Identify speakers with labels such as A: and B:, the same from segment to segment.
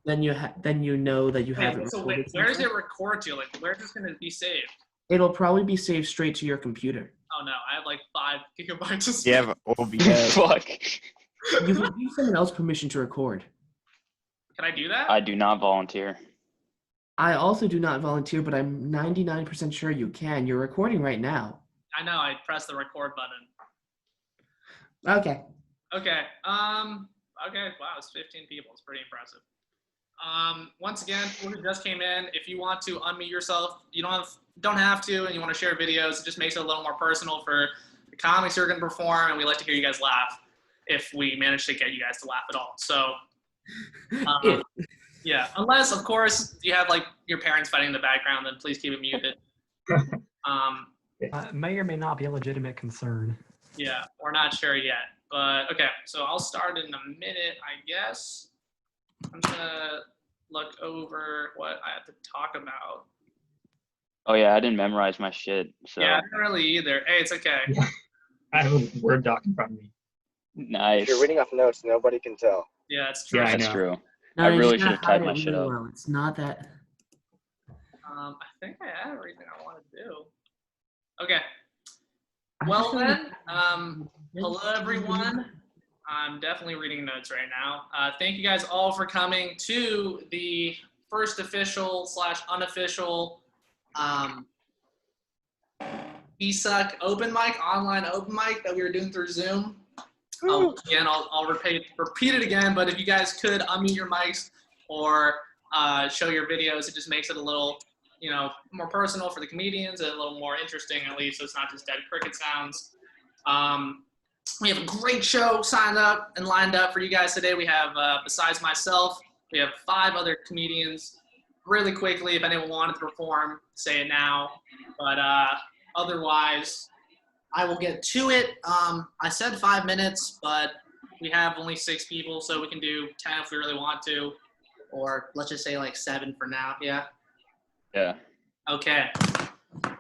A: then you know that you have it
B: So
A: recorded.
B: where does it record to? Like, where is this gonna be saved?
A: It'll probably be saved straight to your computer.
B: Oh no, I have like 5 gigabytes of space.
C: You have OBS.
D: Fuck.
A: You can give someone else permission to record.
B: Can I do that?
D: I do not volunteer.
A: I also do not volunteer, but I'm 99% sure you can. You're recording right now.
B: I know. I pressed the record button.
A: Okay.
B: Okay. Okay. Wow, it's 15 people. It's pretty impressive. Once again, people who just came in, if you want to unmute yourself, you don't have to, and you want to share videos, it just makes it a little more personal for the comics you're going to perform, and we like to hear you guys laugh if we manage to get you guys to laugh at all. So, yeah, unless, of course, you have like your parents fighting in the background, then please keep it muted.
E: May or may not be a legitimate concern.
B: Yeah, we're not sure yet. But, okay, so I'll start in a minute, I guess. I'm going to look over what I have to talk about.
D: Oh yeah, I didn't memorize my shit. So.
B: Yeah, I didn't really either. Hey, it's okay.
F: Yeah. I have a Word doc in front of me.
D: Nice.
G: If you're reading off notes, nobody can tell.
B: Yeah, that's true.
F: Yeah, I
D: That's
F: know.
D: true.
A: No,
D: I
A: you
D: really
A: just
D: should have
A: gotta hide
D: typed my
A: it
D: shit
A: really
D: up.
A: well. It's not that.
B: I think I have everything I want to do. Okay. Well then, hello everyone. I'm definitely reading notes right now. Thank you guys all for coming to the first official / unofficial Vaishakh open mic, online open mic that we were doing through Zoom. Again, I'll repeat it again, but if you guys could unmute your mics or show your videos, it just makes it a little, more personal for the comedians and a little more interesting, at least, so it's not just dead cricket sounds. We have a great show signed up and lined up for you guys today. We have, besides myself, we have 5 other comedians. Really quickly, if anyone wanted to perform, say it now. But otherwise, I will get to it. I said 5 minutes, but we have only 6 people, so we can do 10 if we really want to. Or let's just say like 7 for now, yeah?
D: Yeah.
B: Okay.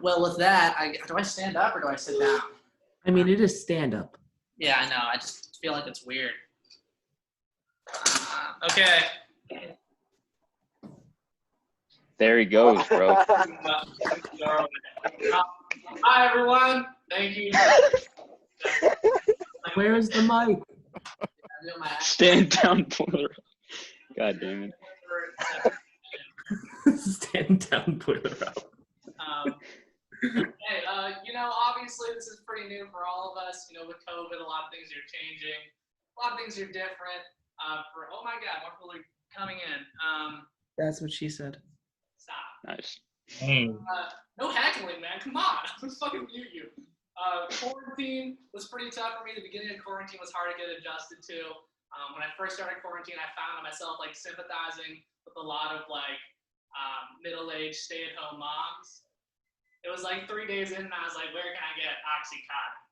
B: Well, with that, do I stand up or do I sit down?
A: I mean, it is stand-up.
B: Yeah, I know. I just feel like it's weird. Okay.
D: There he goes, bro.
B: Hi, everyone. Thank you.
A: Where is the mic?
D: Stand down, Porter. God damn it.
A: Stand down, put it out.
B: Hey, obviously this is pretty new for all of us. With COVID, a lot of things are changing. A lot of things are different. Oh my God, more people are coming in.
A: That's what she said.
B: Stop.
D: Nice.
B: No heckling, man. Come on. I'm gonna fucking mute you. Quarantine was pretty tough for me. The beginning of quarantine was hard to get adjusted to. When I first started quarantine, I found myself sympathizing with a lot of middle-aged stay-at-home moms. It was 3 days in, and I was like, where can I get Oxycontin?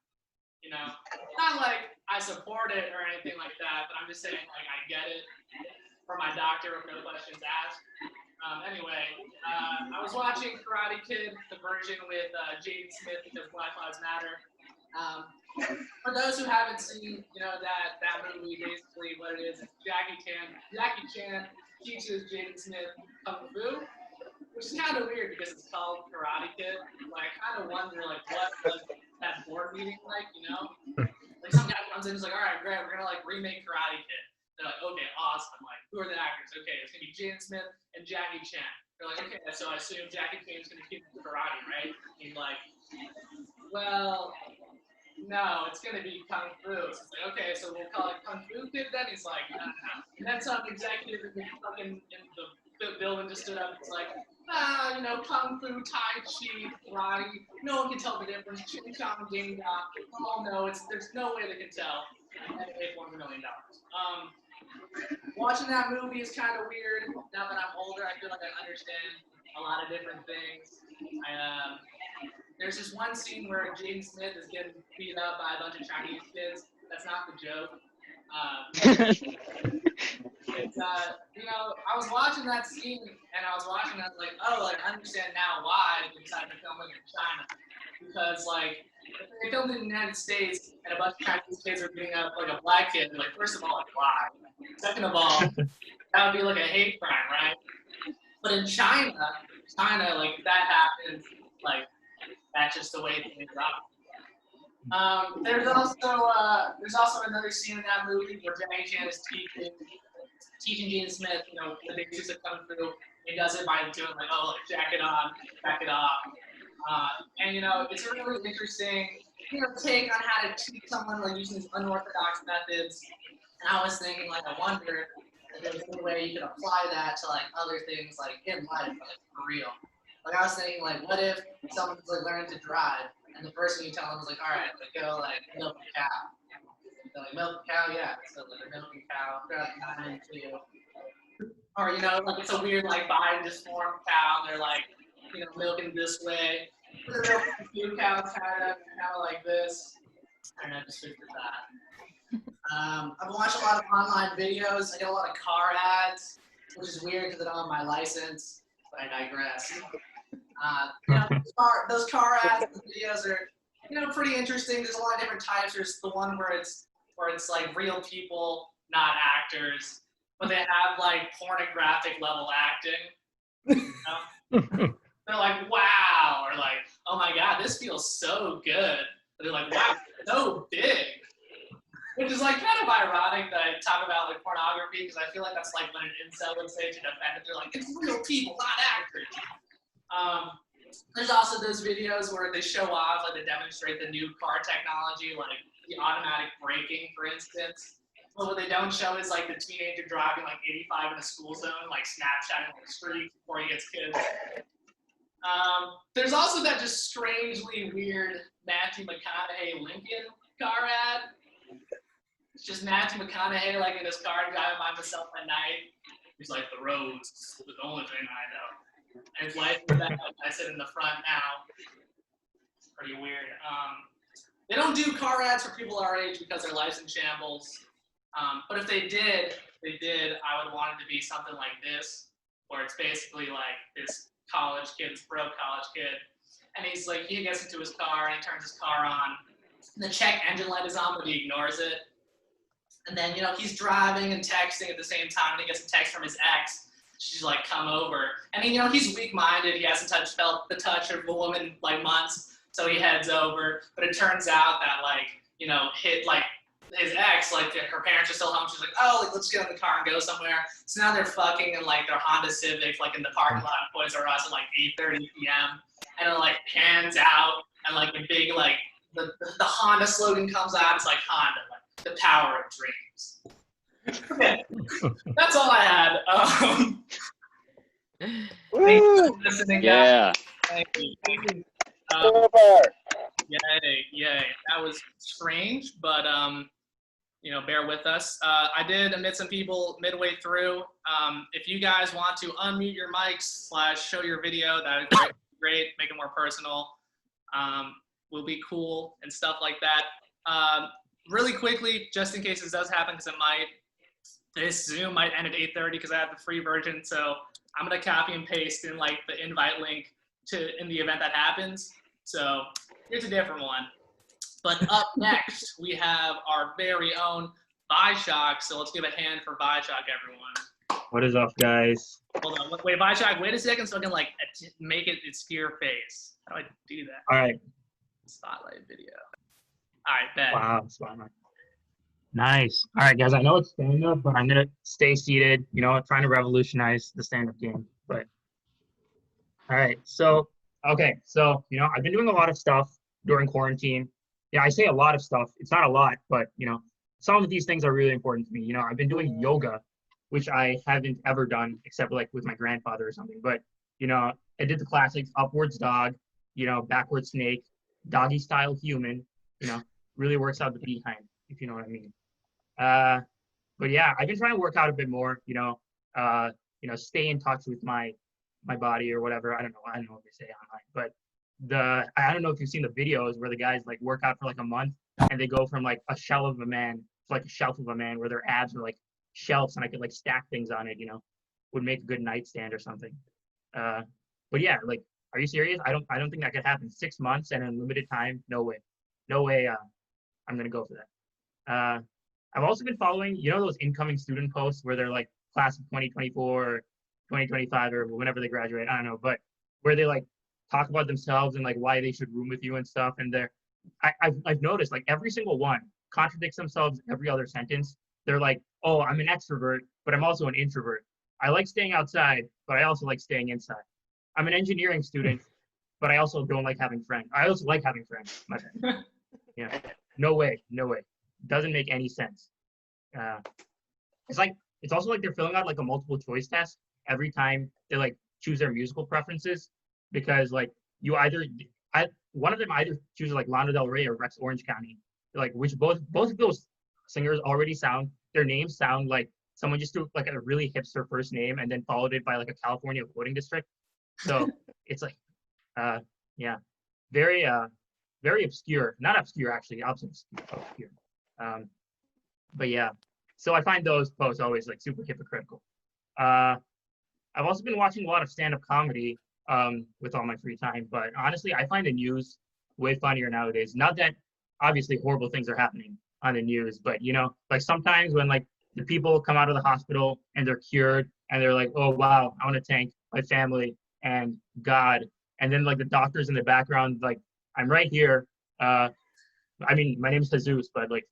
B: Not like I support it or anything like that, but I'm just saying I get it from my doctor with no questions asked. Anyway, I was watching Karate Kid, the version with Jaden Smith because Black Lives Matter. For those who haven't seen, that movie, basically what it is Jackie Chan teaches Jaden Smith Kung Fu, which is kind of weird because it's called Karate Kid. I kind of wonder, what was that board meeting like, some guy comes in and is like, all right, great, we're going to, remake Karate Kid. They're like, okay, awesome. Who are the actors? Okay, it's going to be Jaden Smith and Jackie Chan. They're like, okay, so I assume Jackie Chan's going to keep karate, right? And he's like, well, no, it's going to be Kung Fu. So it's like, okay, so we'll call it Kung Fu Kid then? He's like, no. And then some executive in the building just stood up and was like, Kung Fu, Tai Chi, karate. No one can tell the difference. Ching Chong, Ding Dong. Oh, no, there's no way they can tell. And they paid $1 million. Watching that movie is kind of weird. Now that I'm older, I feel like I understand a lot of different things. There's this one scene where Jaden Smith is getting beat up by a bunch of Chinese kids. That's not the joke. I was watching that scene, and I was watching that, I understand now why they decided to film it in China. Because, If they filmed it in the United States and a bunch of Chinese kids are beating up like a black kid, like first of all, like why? Second of all, that would be like a hate crime, right? But in China, like if that happens, like that's just the way things are. There's also another scene in that movie where Jackie Chan is teaching Gene Smith, you know, the basics of kung fu. He does it by doing like, oh, like jack it on, back it off. And you know, it's a really interesting, you know, take on how to teach someone like using these unorthodox methods. And I was thinking, like, I wonder if there's any way you could apply that to like other things, like in life, like for real. Like I was thinking, like, what if someone's like learning to drive, and the first thing you tell them is like, all right, like go like milk a cow. They're like milk a cow, yeah. So like they're milking a cow, they're like 9 and 2. Or you know, like it's a weird like bi disformed cow, and they're like, you know, milking this way. They're milking a few cows kind of like this. And I just figured that. I've watched a lot of online videos. I get a lot of car ads, which is weird because I don't have my license, but I digress. You know, those car ads and videos are, you know, pretty interesting. There's a lot of different types. There's the one where it's like real people, not actors, but they have like pornographic level acting. You know? They're like, wow, or like, oh my god, this feels so good. But they're like, wow, it's so big. Which is like kind of ironic that I talk about like pornography, because I feel like that's like when an incel would say to defend it, they're like, it's real people, not actors. There's also those videos where they show off, like they demonstrate the new car technology, like the automatic braking, for instance. But what they don't show is like the teenager driving like 85 in a school zone, like Snapchatting on the street before he gets kids. There's also that just strangely weird Matthew McConaughey Lincoln car ad. It's just Matthew McConaughey like in his car driving by himself at night. He's like, the roads, the only thing I know. And his wife is back. I sit in the front now. It's pretty weird. They don't do car ads for people our age because their life's in shambles. But if they did, I would want it to be something like this, where it's basically like this college kid, this broke college kid, and he's like, he gets into his car and he turns his car on. The check engine light is on, but he ignores it. And then, you know, he's driving and texting at the same time, and he gets a text from his ex. She's like, come over. And, you know, he's weak-minded. He hasn't felt the touch of a woman, like, months. So he heads over. But it turns out that, like, you know, his ex, like, her parents are still home. She's like, oh, like, let's get in the car and go somewhere. So now they're fucking in, like, their Honda Civic, like, in the parking lot of Toys R Us at, like, 8:30 p.m. And it, like, pans out. And, like, the big, like, the Honda slogan comes out. It's like, Honda, like, the power of dreams. Okay. That's all I had. Thanks for listening, guys.
D: Yeah.
B: Thank you. Yay. That was strange, but you know, bear with us. I did omit some people midway through. If you guys want to unmute your mics / show your video, that would be great. Make it more personal. Will be cool and stuff like that. Really quickly, just in case this does happen, because it might. This Zoom might end at 8:30 because I have the free version, so I'm gonna copy and paste in like the invite link in the event that happens. So here's a different one. But up next we have our very own Vaishakh. So let's give a hand for Vaishakh, everyone.
F: What is up, guys?
B: Hold on, wait, Vaishakh, wait a second so I can like make it to your face. How do I do that?
F: All right.
B: Spotlight video. All right, bet.
F: Wow, spotlight. Nice. All right, guys. I know it's stand-up, but I'm gonna stay seated. You know, trying to revolutionize the stand-up game. But all right. So you know, I've been doing a lot of stuff during quarantine. Yeah, I say a lot of stuff. It's not a lot, but you know, some of these things are really important to me. You know, I've been doing yoga, which I haven't ever done except like with my grandfather or something. But you know, I did the classics: upwards dog, you know, backwards snake, doggy style human. You know, really works out the behind, if you know what I mean. But yeah, I've been trying to work out a bit more, you know, stay in touch with my body or whatever. I don't know what they say online, but I don't know if you've seen the videos where the guys like work out for like a month and they go from like a shell of a man to like a shelf of a man, where their abs are like shelves and I could like stack things on it, you know, would make a good nightstand or something. But yeah, like, are you serious? I don't think that could happen. 6 months and in limited time, no way. no way I'm going to go for that. I've also been following, those incoming student posts where they're like class of 2024 or 2025 or whenever they graduate, I don't know, but where they like talk about themselves and like why they should room with you and stuff. And I've noticed like every single one contradicts themselves every other sentence. They're like, oh, I'm an extrovert, but I'm also an introvert. I like staying outside, but I also like staying inside. I'm an engineering student, but I also don't like having friends. I also like having friends. My bad. Yeah. No way. Doesn't make any sense. It's also like they're filling out like a multiple choice test every time they like choose their musical preferences, because like one of them either chooses like Lana Del Rey or Rex Orange County, like which both of those singers already their names sound like someone just took like a really hipster first name and then followed it by like a California voting district. So it's like, yeah, very very obscure. Not obscure actually, obscure. But yeah, so I find those posts always like super hypocritical. I've also been watching a lot of stand-up comedy with all my free time, but honestly, I find the news way funnier nowadays. Not that obviously horrible things are happening on the news, but like sometimes when like the people come out of the hospital and they're cured and they're like, oh wow, I want to thank my family and God, and then like the doctors in the background like, I'm right here. I mean, my name's Jesus, but like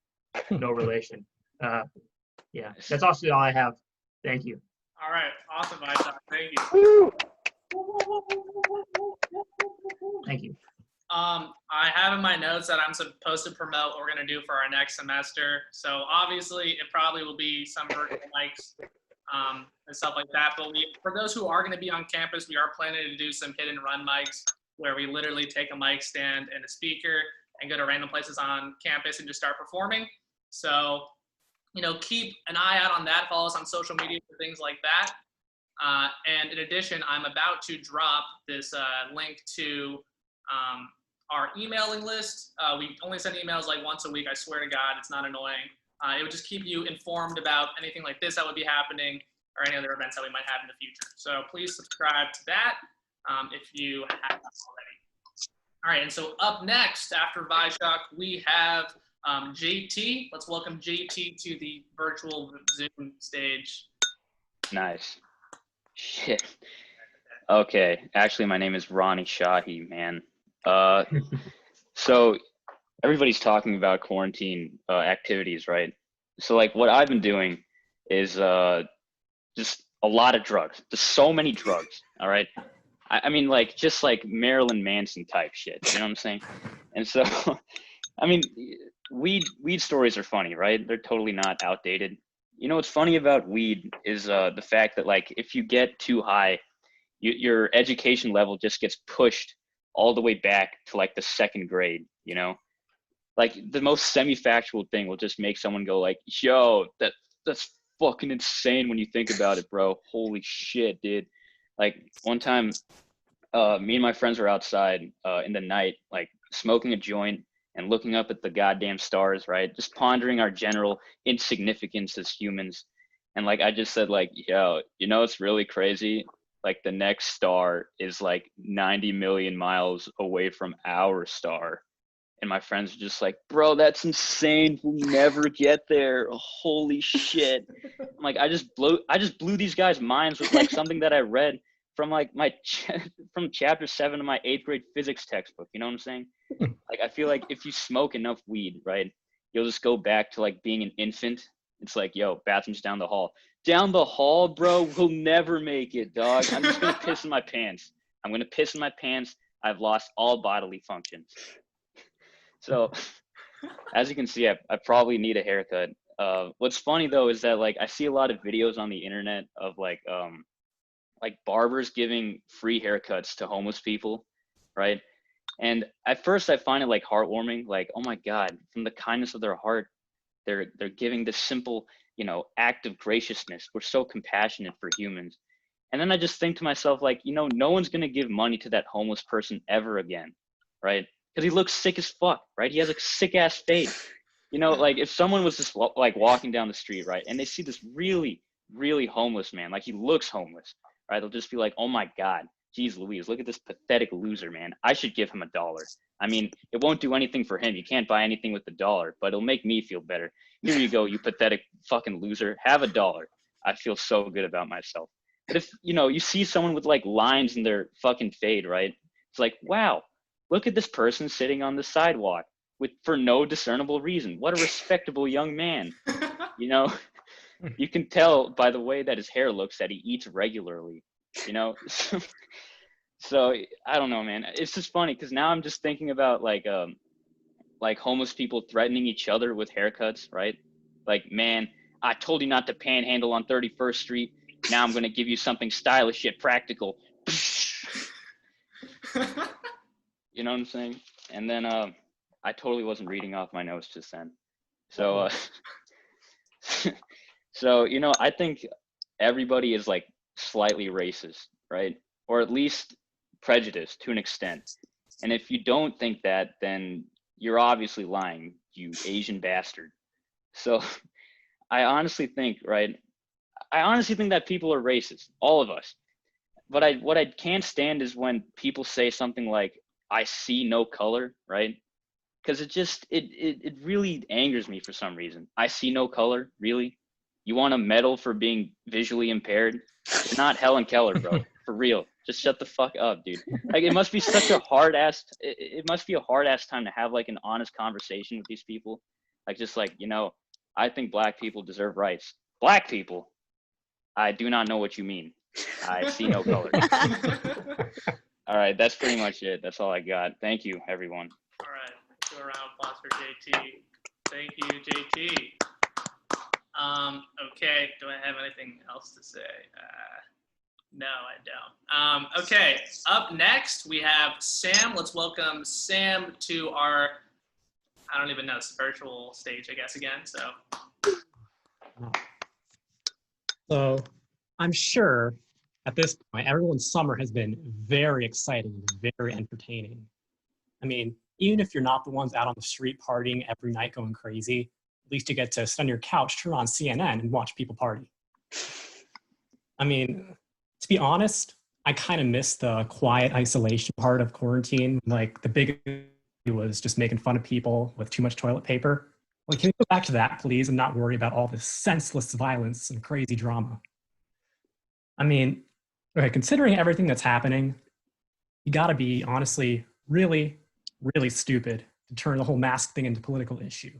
F: no relation. Yeah, that's also all I have. Thank you.
B: All right, awesome, Vaishakh. Thank you.
F: Thank you.
B: I have in my notes that I'm supposed to promote what we're going to do for our next semester. So obviously, it probably will be some virtual mics and stuff like that. But for those who are going to be on campus, we are planning to do some hit and run mics where we literally take a mic stand and a speaker and go to random places on campus and just start performing. So, keep an eye out on that. Follow us on social media for things like that. And in addition, I'm about to drop this link to our emailing list. We only send emails like once a week. I swear to God, it's not annoying. It would just keep you informed about anything like this that would be happening or any other events that we might have in the future. So please subscribe to that if you haven't already. All right, and so up next after Vaishakh, we have JT. Let's welcome JT to the virtual Zoom stage.
D: Nice. Shit. Okay. Actually, my name is Ronnie Shahi, man. So everybody's talking about quarantine activities, right? So like what I've been doing is just a lot of drugs. Just so many drugs. All right. I mean, like just like Marilyn Manson type shit. You know what I'm saying? And so, I mean, weed stories are funny, right? They're totally not outdated. What's funny about weed is the fact that like if you get too high, your education level just gets pushed all the way back to like the second grade. Like the most semi-factual thing will just make someone go like, yo, that's fucking insane when you think about it, bro. Holy shit, dude. Like one time, me and my friends were outside in the night, like smoking a joint and looking up at the goddamn stars, right? Just pondering our general insignificance as humans. And like, I just said like, yo, it's really crazy. Like the next star is like 90 million miles away from our star. And my friends are just like, bro, that's insane. We'll never get there. Holy shit. I'm like, I just blew these guys' minds with like something that I read from like from chapter 7 of my 8th grade physics textbook. You know what I'm saying? Like, I feel like if you smoke enough weed, right, you'll just go back to like being an infant. It's like, yo, bathroom's down the hall. Down the hall, bro, we'll never make it, dog. I'm just gonna piss in my pants. I've lost all bodily functions. So, as you can see, I probably need a haircut. What's funny though is that like I see a lot of videos on the internet of like barbers giving free haircuts to homeless people, right? And at first I find it like heartwarming, like, oh my God, from the kindness of their heart, they're giving this simple, act of graciousness. We're so compassionate for humans. And then I just think to myself, like, no one's gonna give money to that homeless person ever again, right? Because he looks sick as fuck, right? He has a sick ass face. Like if someone was just like walking down the street, right, and they see this really, really homeless man, like he looks homeless, right? They'll just be like, oh my God, geez Louise, look at this pathetic loser, man. I should give him $1. I mean, it won't do anything for him. You can't buy anything with $1, but it'll make me feel better. Here you go, you pathetic fucking loser. Have $1. I feel so good about myself. But if, you see someone with like lines in their fucking fade, right? It's like, wow, look at this person sitting on the sidewalk for no discernible reason. What a respectable young man. You can tell by the way that his hair looks that he eats regularly, So I don't know, man. It's just funny because now I'm just thinking about like homeless people threatening each other with haircuts, right? Like, man, I told you not to panhandle on 31st Street. Now I'm going to give you something stylish yet practical. You know what I'm saying? And then I totally wasn't reading off my notes just then. So, I think everybody is like slightly racist, right? Or at least prejudiced to an extent. And if you don't think that, then you're obviously lying, you Asian bastard. So I honestly think that people are racist, all of us. But what I can't stand is when people say something like, I see no color, right? Because it really angers me for some reason. I see no color, really? You want a medal for being visually impaired? You're not Helen Keller, bro. For real. Just shut the fuck up, dude. Like, it must be such a it must be a hard ass time to have like an honest conversation with these people. Like, just like, I think black people deserve rights. Black people? I do not know what you mean. I see no color. All right, that's pretty much it. That's all I got. Thank you, everyone.
B: All right, let's do a round of applause for JT. Thank you, JT. Okay, do I have anything else to say? No, I don't. Okay, up next we have Sam. Let's welcome Sam to our, I don't even know, virtual stage, I guess, again.
E: So I'm sure at this point, everyone's summer has been very exciting and very entertaining. I mean, even if you're not the ones out on the street partying every night going crazy, at least you get to sit on your couch, turn on CNN, and watch people party. I mean, to be honest, I kind of miss the quiet isolation part of quarantine. Like, the big was just making fun of people with too much toilet paper. Like, can we go back to that, please, and not worry about all this senseless violence and crazy drama? I mean, okay, considering everything that's happening, you gotta be, honestly, really, really stupid to turn the whole mask thing into a political issue.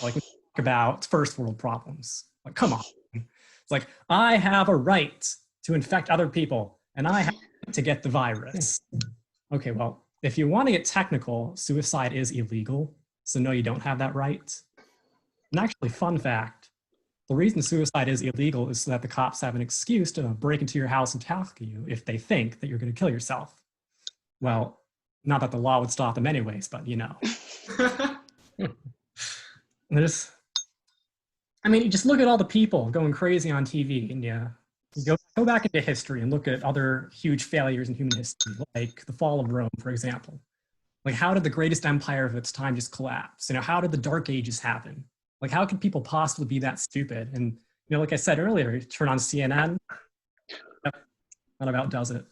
E: Like, we talk about first world problems. Like, come on. It's like, I have a right to infect other people, and I have to get the virus. Okay, well, if you want to get technical, suicide is illegal. So no, you don't have that right. And actually, fun fact, the reason suicide is illegal is so that the cops have an excuse to break into your house and tackle you if they think that you're going to kill yourself. Well, not that the law would stop them anyways, but you just look at all the people going crazy on TV, and you go back into history and look at other huge failures in human history, like the fall of Rome, for example. Like, how did the greatest empire of its time just collapse? How did the Dark Ages happen? Like, how could people possibly be that stupid? And, like I said earlier, you turn on CNN, that about does it.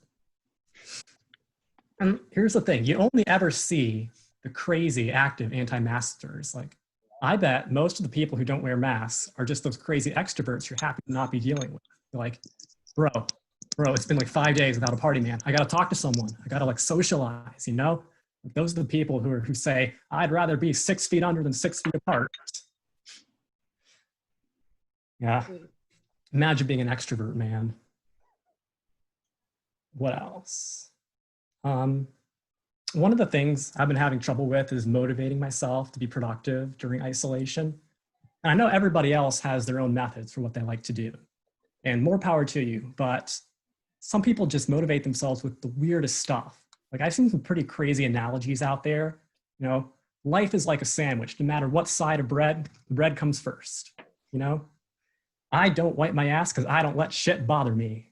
E: And here's the thing, you only ever see the crazy, active anti-maskers. Like, I bet most of the people who don't wear masks are just those crazy extroverts you're happy to not be dealing with. They're like, bro, it's been like 5 days without a party, man. I gotta talk to someone. I gotta like socialize, Like, those are the people who say, I'd rather be 6 feet under than 6 feet apart. Yeah. Imagine being an extrovert, man. What else? One of the things I've been having trouble with is motivating myself to be productive during isolation. And I know everybody else has their own methods for what they like to do. And more power to you, but some people just motivate themselves with the weirdest stuff. Like, I've seen some pretty crazy analogies out there. Life is like a sandwich. No matter what side of bread, the bread comes first. I don't wipe my ass because I don't let shit bother me.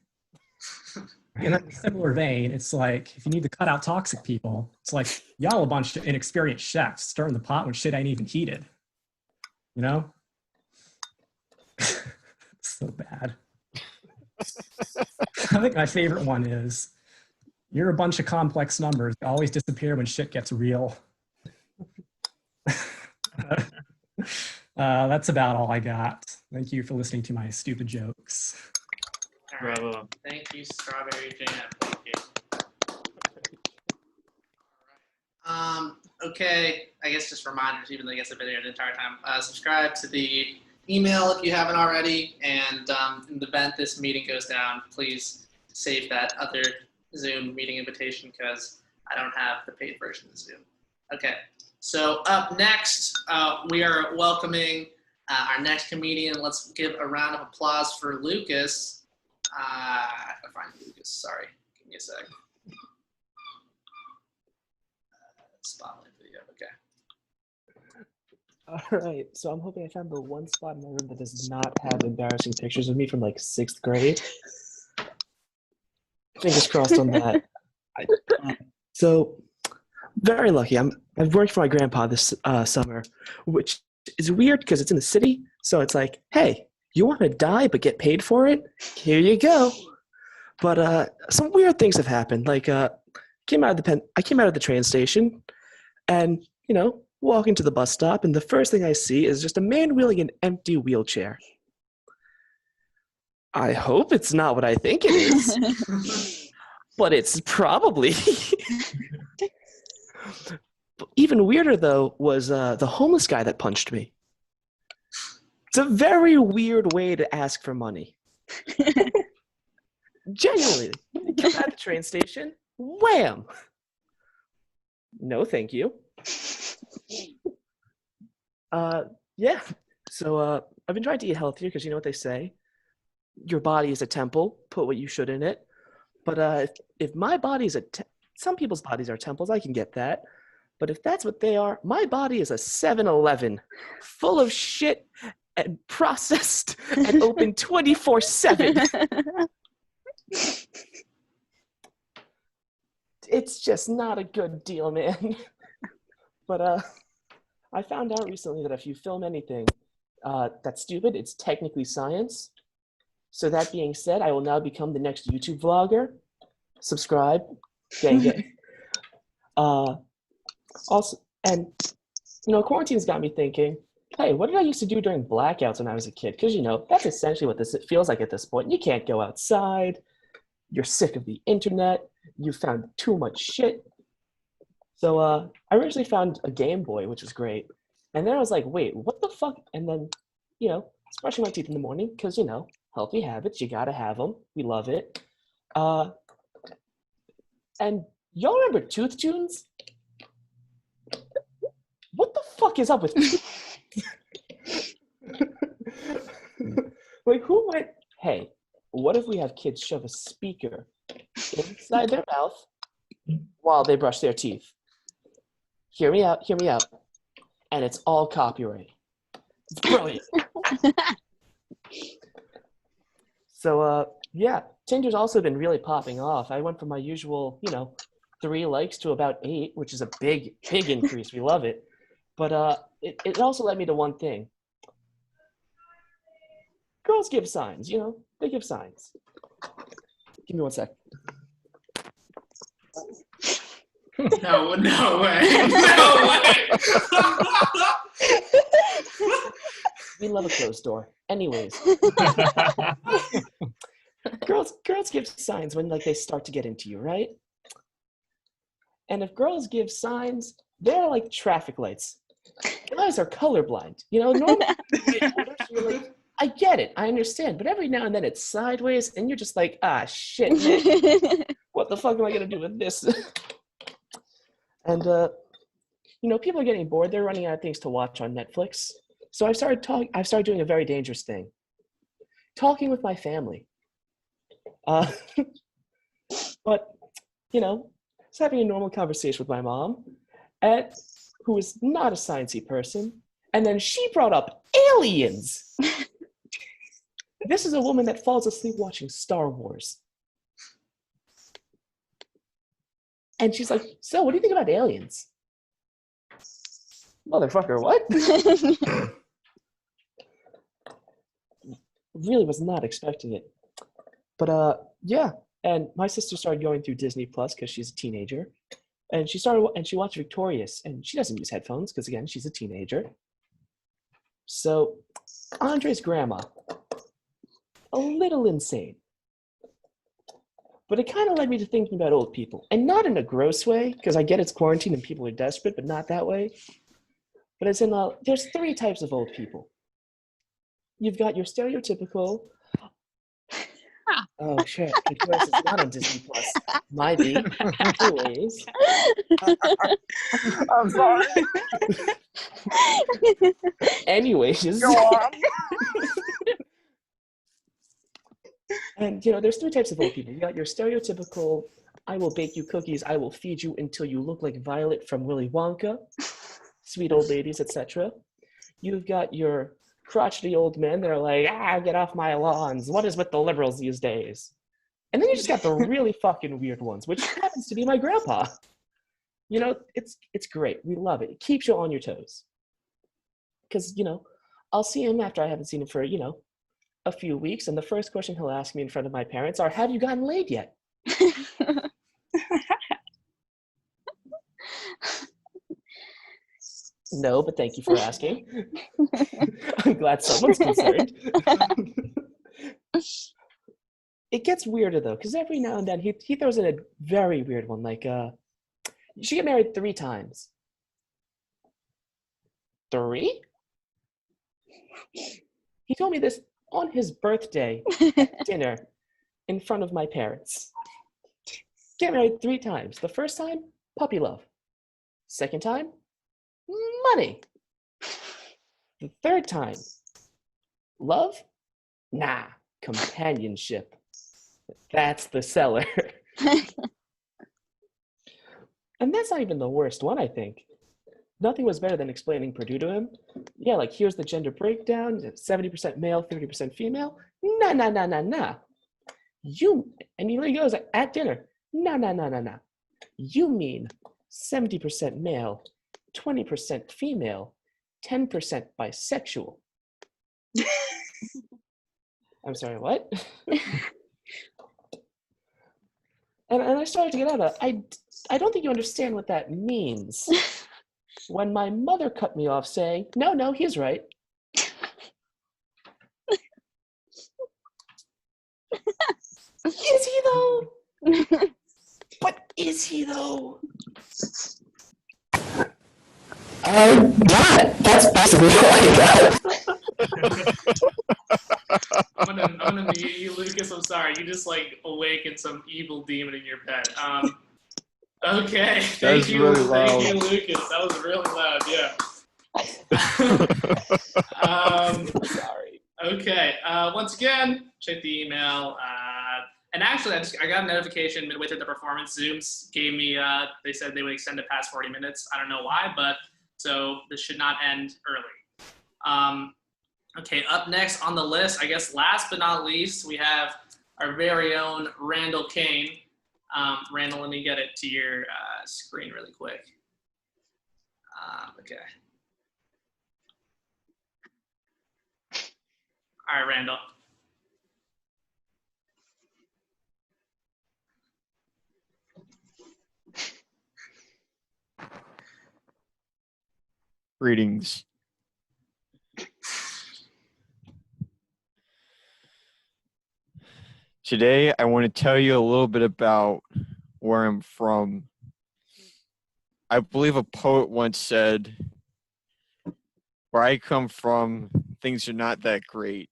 E: In a similar vein, it's like, if you need to cut out toxic people, it's like, y'all a bunch of inexperienced chefs stirring the pot when shit ain't even heated. So bad. I think my favorite one is, You're a bunch of complex numbers. They always disappear when shit gets real. That's about all I got. Thank you for listening to my stupid jokes.
B: All right.
F: Bravo.
B: Thank you, Strawberry Jam. Thank you. Okay, I guess just reminders, even though I guess I've been here the entire time. Subscribe to the email if you haven't already, and in the event this meeting goes down, please save that other Zoom meeting invitation because I don't have the paid version of Zoom. Okay, so up next, we are welcoming our next comedian. Let's give a round of applause for Lucas. I gotta find Lucas, sorry, give me a sec. Spotlight video, okay.
C: All right, so I'm hoping I found the one spot in my room that does not have embarrassing pictures of me from like 6th grade. Fingers crossed on that. So, very lucky. I've worked for my grandpa this summer, which is weird because it's in the city. So it's like, hey, you want to die but get paid for it? Here you go. But some weird things have happened. Like, I came out of the train station, and walking to the bus stop, and the first thing I see is just a man wheeling an empty wheelchair. I hope it's not what I think it is, but it's probably. Even weirder, though, was the homeless guy that punched me. It's a very weird way to ask for money. Genuinely, get at the train station, wham! No, thank you. Yeah. So I've been trying to eat healthier because you know what they say: your body is a temple. Put what you should in it. But if my body is some people's bodies are temples, I can get that. But if that's what they are, my body is a 7-Eleven, full of shit and processed and open 24/7. It's just not a good deal, man. But I found out recently that if you film anything that's stupid, it's technically science. So that being said, I will now become the next YouTube vlogger. Subscribe. Gang gang. Also, and quarantine's got me thinking, hey, what did I used to do during blackouts when I was a kid? Because that's essentially what it feels like at this point. You can't go outside. You're sick of the internet. You found too much shit. So I originally found a Game Boy, which was great. And then I was like, wait, what the fuck? And then, I was brushing my teeth in the morning because, healthy habits, you gotta have them. We love it. And y'all remember Tooth Tunes? What the fuck is up with Like, who went, hey, what if we have kids shove a speaker inside their mouth while they brush their teeth? Hear me out. And it's all copyright. It's brilliant. So, yeah, Tinder's also been really popping off. I went from my usual, 3 likes to about 8, which is a big increase. We love it. But it also led me to one thing. Girls give signs, they give signs. Give me one sec.
B: No way. No way.
C: We love a closed door. Anyways. Girls give signs when they start to get into you, right? And if girls give signs, they're like traffic lights. Guys are colorblind. Normally you're like, I get it, I understand, but every now and then it's sideways and you're just like, shit, man. What the fuck am I gonna do with this? And people are getting bored. They're running out of things to watch on Netflix. So I've started doing a very dangerous thing. Talking with my family. But, just having a normal conversation with my mom, who is not a sciencey person, and then she brought up aliens. This is a woman that falls asleep watching Star Wars. And she's like, so what do you think about aliens? Motherfucker, what? Really was not expecting it. But yeah, And my sister started going through Disney Plus because she's a teenager. And she watched Victorious, and she doesn't use headphones because, again, she's a teenager. So Andre's grandma, a little insane. But it kind of led me to thinking about old people. And not in a gross way, because I get it's quarantine and people are desperate, but not that way. But as in, there's 3 types of old people. You've got your stereotypical... Oh, shit. Victorious is not on Disney Plus. Might be. Anyways.
G: I'm sorry.
C: Anyways.
G: Go on.
C: And, there's 3 types of old people. You got your stereotypical, I will bake you cookies, I will feed you until you look like Violet from Willy Wonka, sweet old ladies, etc. You've got your crotchety old men that are like, get off my lawns. What is with the liberals these days? And then you just got the really fucking weird ones, which happens to be my grandpa. It's great. We love it. It keeps you on your toes. Because, I'll see him after I haven't seen him for, a few weeks, and the first question he'll ask me in front of my parents are, have you gotten laid yet? No, but thank you for asking. I'm glad someone's concerned. It gets weirder, though, because every now and then he throws in a very weird one, like, you should get married 3 times. 3? He told me this on his birthday at dinner in front of my parents. Get married 3 times. The first time, puppy love. Second time, money. The third time, love? Nah, companionship. That's the seller. And that's not even the worst one, I think. Nothing was better than explaining Purdue to him. Yeah, like, here's the gender breakdown, 70% male, 30% female. Nah. And he goes at dinner, nah. You mean 70% male, 20% female, 10% bisexual. I'm sorry, what? and I started to get out of it. I don't think you understand what that means. When my mother cut me off saying, no, he's right. Is he though? But is he though? Not. That's basically all I got.
B: I'm gonna mute you, Lucas. I'm sorry. You just awakened some evil demon in your bed. Okay. Thank you,
H: really loud.
B: Thank you, Lucas. That was really loud. Yeah.
C: Sorry.
B: Okay. Once again, check the email. And actually, I got a notification midway through the performance. Zoom's gave me. They said they would extend it past 40 minutes. I don't know why, but so this should not end early. Okay. Up next on the list, I guess last but not least, we have our very own Randall Kane. Randall, let me get it to your screen really quick. Okay. All right, Randall.
H: Greetings. Today, I want to tell you a little bit about where I'm from. I believe a poet once said, where I come from, things are not that great.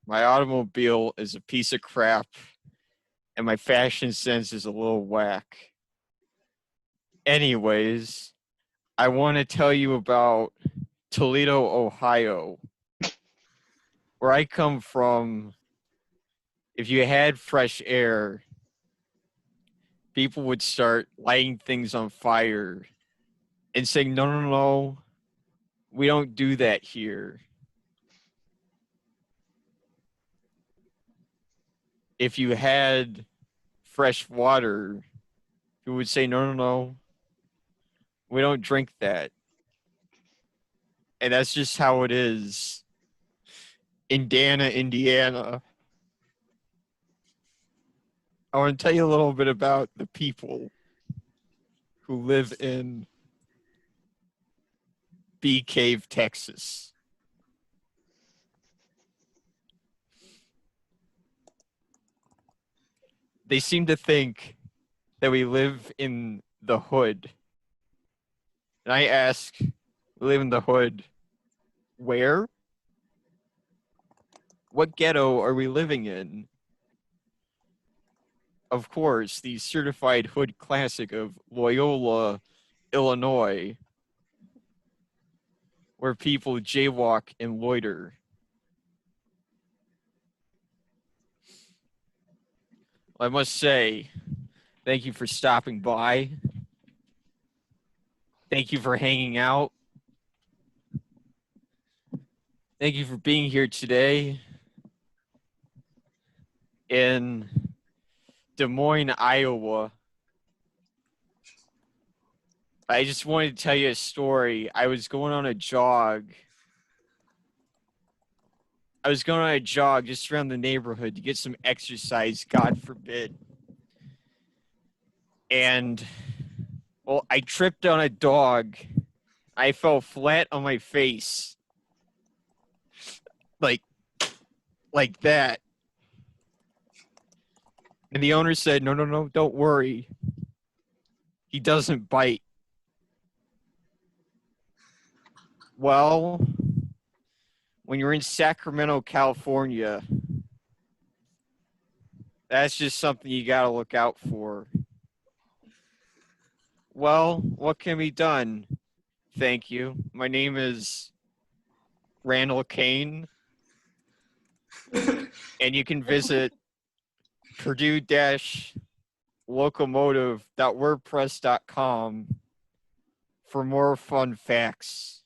H: My automobile is a piece of crap, and my fashion sense is a little whack. Anyways, I want to tell you about Toledo, Ohio. Where I come from, if you had fresh air, people would start lighting things on fire and saying, no, we don't do that here. If you had fresh water, people would say, no, we don't drink that. And that's just how it is in Dana, Indiana. I want to tell you a little bit about the people who live in Bee Cave, Texas. They seem to think that we live in the hood. And I ask, we live in the hood where? What ghetto are we living in? Of course, the certified hood classic of Loyola, Illinois, where people jaywalk and loiter. I must say, thank you for stopping by. Thank you for hanging out. Thank you for being here today in Des Moines, Iowa. I just wanted to tell you a story. I was going on a jog. Just around the neighborhood to get some exercise, God forbid. And, well, I tripped on a dog. I fell flat on my face. Like that. And the owner said, no, don't worry. He doesn't bite. Well, when you're in Sacramento, California, that's just something you gotta look out for. Well, what can be done? Thank you. My name is Randall Kane. And you can visit purdue-locomotive.wordpress.com for more fun facts.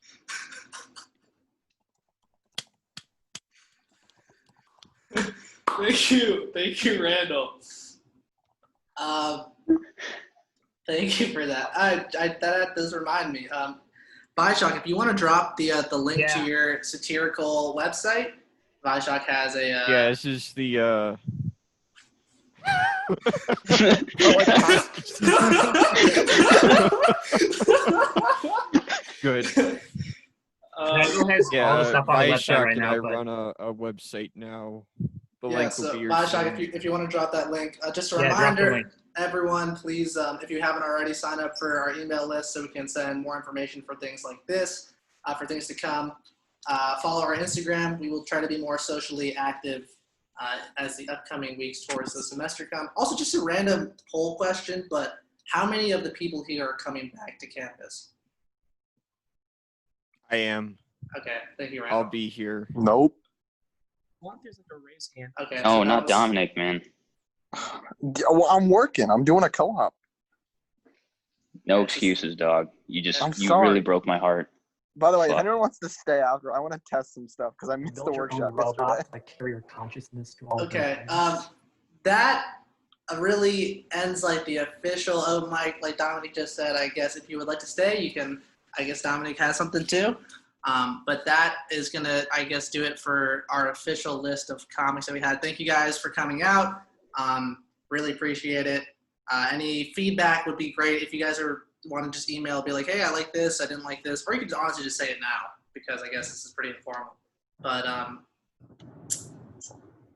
B: Thank you, Randall. Thank you for that. That does remind me. Vaishakh, if you want to drop the link to your satirical website, Vaishakh has a.
H: Yeah, this is the. Good.
F: Randall has all the stuff on the website right now.
H: I run a website now. The link will be your.
B: Vaishakh, if you want to drop that link, just a reminder, everyone, please, if you haven't already, sign up for our email list so we can send more information for things like this, for things to come. Follow our Instagram. We will try to be more socially active as the upcoming weeks towards the semester come. Also, just a random poll question, but how many of the people here are coming back to campus?
H: I am.
B: Okay, thank you, Randall.
H: I'll be here.
G: Nope.
E: There's like a raise hand.
B: Okay.
D: No, not Dominic, man.
G: Well, I'm working. I'm doing a co-op.
D: No excuses, dog. You
G: sorry.
D: really broke my heart.
G: By the way, if
D: Fuck.
G: anyone wants to stay after, I want to test some stuff because I missed the workshop yesterday.
E: Like carry your consciousness to all.
B: Okay. That really ends like the official open mic. Like Dominic just said, I guess if you would like to stay, you can. I guess Dominic has something too. But that is going to, I guess, do it for our official list of comics that we had. Thank you guys for coming out. Really appreciate it. Any feedback would be great. If you guys want to just email, be like, hey, I like this, I didn't like this. Or you can honestly just say it now because I guess this is pretty informal. But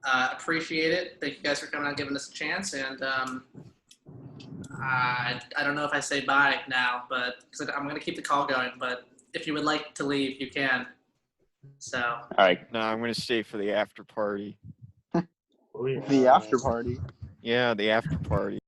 B: appreciate it. Thank you guys for coming out and giving us a chance. And I don't know if I say bye now, but because I'm going to keep the call going. But if you would like to leave, you can. So.
D: All right.
H: No, I'm going to stay for the after party.
G: The after party.
H: Yeah, the after party.